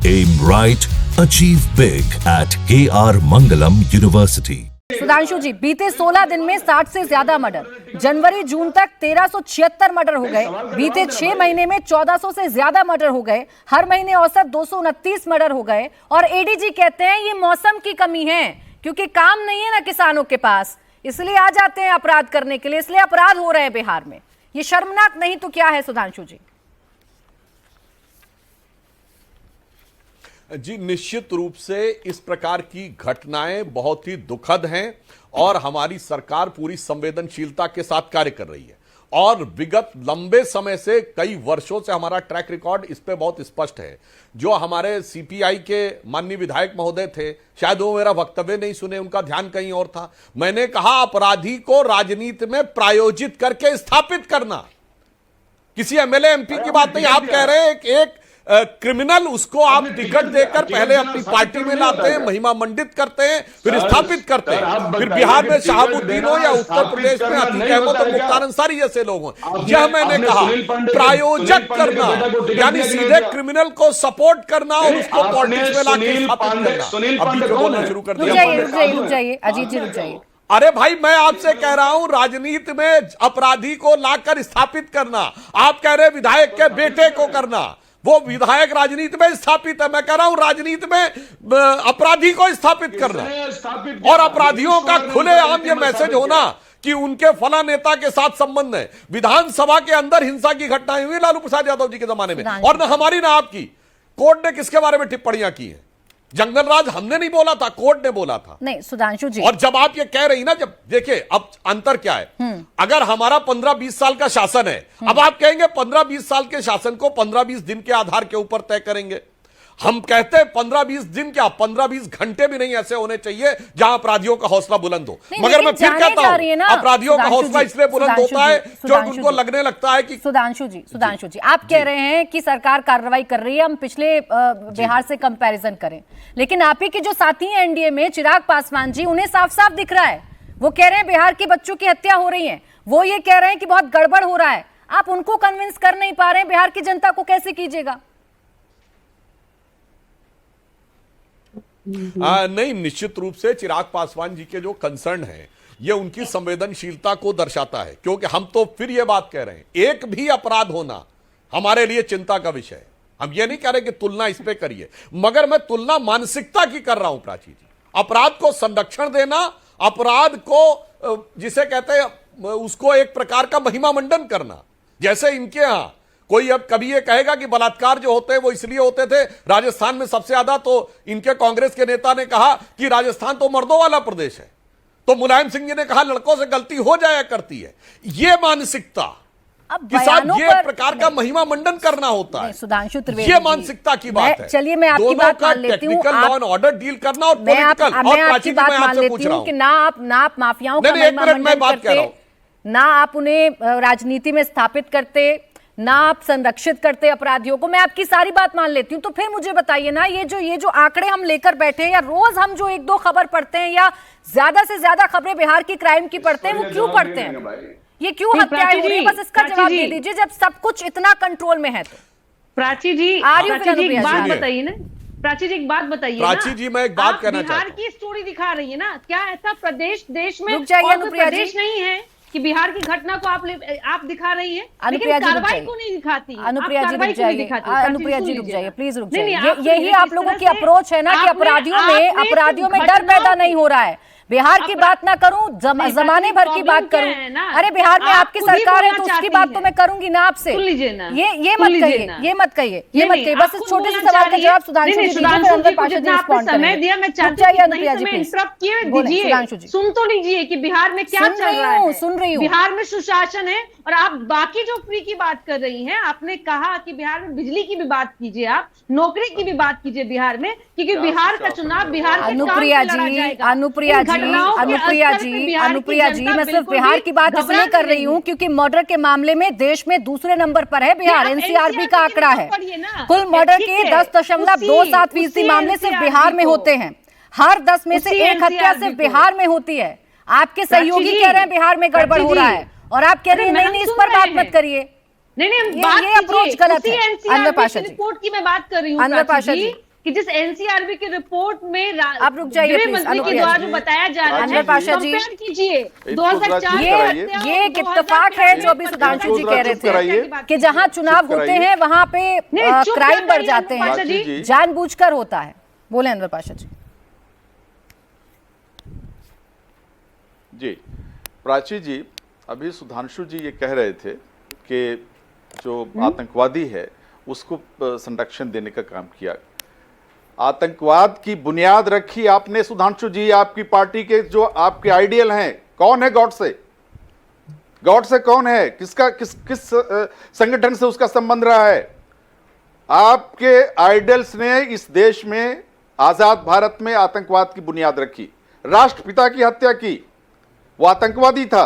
Aim right, achieve big at KR Mangalam University. Sudhanshu जी, बीते 16 दिन में 60 से ज्यादा मर्डर, जनवरी जून तक 1376 मर्डर हो गए, बीते 6 महीने में 1400 से ज्यादा मर्डर हो गए, हर महीने औसत 229 मर्डर हो गए। और एडीजी कहते हैं ये मौसम की कमी है, क्योंकि काम नहीं है ना किसानों के पास, इसलिए आ जाते हैं अपराध करने के लिए, इसलिए अपराध हो रहे हैं बिहार में। ये शर्मनाक नहीं तो क्या है सुधांशु जी? जी निश्चित रूप से इस प्रकार की घटनाएं बहुत ही दुखद हैं और हमारी सरकार पूरी संवेदनशीलता के साथ कार्य कर रही है। और विगत लंबे समय से, कई वर्षों से हमारा ट्रैक रिकॉर्ड इस पे बहुत स्पष्ट है। जो हमारे सीपीआई के माननीय विधायक महोदय थे, शायद वो मेरा वक्तव्य नहीं सुने, उनका ध्यान कहीं और था। मैंने कहा अपराधी को राजनीति में प्रायोजित करके स्थापित करना, किसी एमएलए एमपी की बात नहीं। आप कह रहे हैं एक क्रिमिनल, उसको आप टिकट देकर पहले अपनी पार्टी में लाते हैं, महिमा मंडित करते हैं, फिर स्थापित करते हैं, फिर बिहार में शहाबुद्दीन हो या उत्तर प्रदेश में अतीक अहमद और मुख्तार अंसारी जैसे लोग हों। यह मैंने कहा प्रायोजक करना, यानी सीधे क्रिमिनल को सपोर्ट करना और उसको पॉलिटिक्स में लाके स्थापित करना। अभी जो बोलना शुरू कर दिया। रुक जाइए अजीत जी, रुक जाइए। अरे भाई, मैं आपसे कह रहा हूं राजनीति में अपराधी को लाकर स्थापित करना। आप कह रहे विधायक के बेटे को करना, वो विधायक राजनीति में स्थापित है। मैं कह रहा हूं राजनीति में अपराधी को स्थापित करना और अपराधियों का खुलेआम ये मैसेज होना कि उनके फला नेता के साथ संबंध है। विधानसभा के अंदर हिंसा की घटनाएं हुई लालू प्रसाद यादव जी के जमाने में, और न हमारी ना आपकी। कोर्ट ने किसके बारे में टिप्पणियां की हैं? जंगल राज हमने नहीं बोला था, कोर्ट ने बोला था। नहीं सुधांशु जी, और जब आप ये कह रही ना, जब देखिए अब अंतर क्या है, अगर हमारा 15-20 साल का शासन है, अब आप कहेंगे 15-20 साल के शासन को 15-20 दिन के आधार के ऊपर तय करेंगे। हम कहते हैं 15-20 दिन क्या, 15-20 घंटे भी नहीं ऐसे होने चाहिए जहां अपराधियों का हौसला बुलंद हो। मगर मैं फिर कहता हूं अपराधियों का हौसला इसलिए बुलंद होता है जब उनको लगने लगता है कि सुधांशु जी आप कह रहे हैं कि सरकार कार्रवाई कर रही है, हम पिछले बिहार से कंपैरिजन करें, लेकिन आप ही के जो साथी हैं एनडीए में, चिराग पासवान जी, उन्हें साफ साफ दिख रहा है, वो कह रहे हैं बिहार के बच्चों की हत्या हो रही है, वो ये कह रहे हैं कि बहुत गड़बड़ हो रहा है। आप उनको कन्विंस कर नहीं पा रहे हैं, बिहार की जनता को कैसे कीजिएगा? नहीं, निश्चित रूप से चिराग पासवान जी के जो कंसर्न है ये उनकी संवेदनशीलता को दर्शाता है, क्योंकि हम तो फिर ये बात कह रहे हैं एक भी अपराध होना हमारे लिए चिंता का विषय है। हम ये नहीं कह रहे कि तुलना इस पे करिए, मगर मैं तुलना मानसिकता की कर रहा हूं प्राची जी। अपराध को संरक्षण देना, अपराध को जिसे कहते हैं उसको एक प्रकार का महिमा मंडन करना। जैसे इनके यहां कोई अब कभी ये कहेगा कि बलात्कार जो होते हैं वो इसलिए होते थे राजस्थान में सबसे ज्यादा, तो इनके कांग्रेस के नेता ने कहा कि राजस्थान तो मर्दों वाला प्रदेश है, तो मुलायम सिंह जी ने कहा लड़कों से गलती हो जाया करती है। ये मानसिकता के साथ ये प्रकार का महिमा मंडन करना होता है। सुधांशु त्रिवेदी, ये मानसिकता की बात है। चलिए मैं आपकी बात मान लेती हूं, technical law and order deal करना और पॉलिटिकल। मैं आपकी बात मान लेती हूं कि ना आप माफियाओं का महिमा मंडन करते, ना आप उन्हें राजनीति में स्थापित करते, ना आप संरक्षित करते अपराधियों को। मैं आपकी सारी बात मान लेती हूँ, तो फिर मुझे बताइए ना, ये जो आंकड़े हम लेकर बैठे हैं, या रोज हम जो 1-2 खबर पढ़ते हैं, या ज्यादा से ज्यादा खबरें बिहार की क्राइम की पढ़ते हैं, वो क्यों पढ़ते हैं? ये क्यों हत्याएं हो रही है? बस इसका जवाब दे दीजिए, जब सब कुछ इतना कंट्रोल में है तो। प्राची जी एक बात बताइए ना, प्राची जी एक बात बताइए। प्राची जी मैं एक बात कहना चाहता हूं, बिहार की स्टोरी दिखा रही है ना, क्या ऐसा प्रदेश देश में प्रदेश नहीं है कि बिहार की घटना को आप दिखा रही है, लेकिन कार्रवाई को नहीं दिखाती। अनुप्रिया जी रुक जाइए, प्लीज रुक जाइए। यही आप लोगों की अप्रोच है ना कि अपराधियों में डर पैदा नहीं हो रहा है। बिहार की बात ना करूं, जमाने भर की बात करूं, अरे बिहार में आपकी सरकार है तो उसकी बात तो मैं करूंगी ना आपसे। ये मत कहिए, बस इस छोटे से सवाल का जवाब सुधांशु जी दीजिए, फिर अंदर पार्षद जी रिस्पॉन्ड करेंगे। सुधांशु जी सुन तो लीजिए कि बिहार में क्या चल रहा है। सुन रही हूँ। बिहार में सुशासन है, और आप बाकी जो फ्री की बात कर रही हैं, आपने कहा कि बिहार में बिजली की भी बात कीजिए, आप नौकरी की भी बात कीजिए बिहार में, क्योंकि बिहार का चुनाव बिहार के अनुप्रिया जी मैं सिर्फ बिहार की बात इसलिए कर रही हूँ क्योंकि मर्डर के मामले में देश में दूसरे नंबर पर है बिहार। एनसीआरबी का आंकड़ा है, कुल मर्डर के 10.27% मामले सिर्फ बिहार में होते हैं। हर 10 में से 1 हत्या सिर्फ बिहार में होती है। आपके सहयोगी कह रहे हैं बिहार में गड़बड़ हो रहा है, और आप कह रहे हैं नहीं इस पर बात मत करिए। नहीं ये अप्रोच गलत है। अनवर पाशा जी रिपोर्ट की मैं बात कर रही हूँ। अनवर पाशा जी कि जिस एनसीआरबी की रिपोर्ट में आप रुक जाइए गृह प्लीज, मंत्री के अनुप्रिया द्वारा जी। जो बताया जा रहा है, अनवर पाशा जी, कंपेयर कीजिए इसको 2004 चुप ये कराइए। ये एक इत्तेफाक है जो अभी सुधांशु जी कह रहे चुप कराइए। थे कि जहां चुनाव चुप होते कराइए। हैं वहां पे नहीं, चुप क्राइम क्या बढ़ करिए जाते अनवर पाशा हैं, जी। जानबूझकर होता है। बोले अनवर पाशा जी। जी, प्राची जी, अभी सुधांशु जी ये कह रहे थे कि जो आतंकवादी है उसको संरक्षण देने का काम किया। आतंकवाद की बुनियाद रखी आपने सुधांशु जी, आपकी पार्टी के जो आपके आइडियल हैं। कौन है गॉडसे? गॉडसे कौन है? किस संगठन से उसका संबंध रहा है? आपके आइडियल्स ने इस देश में, आजाद भारत में आतंकवाद की बुनियाद रखी, राष्ट्रपिता की हत्या की। वो आतंकवादी था।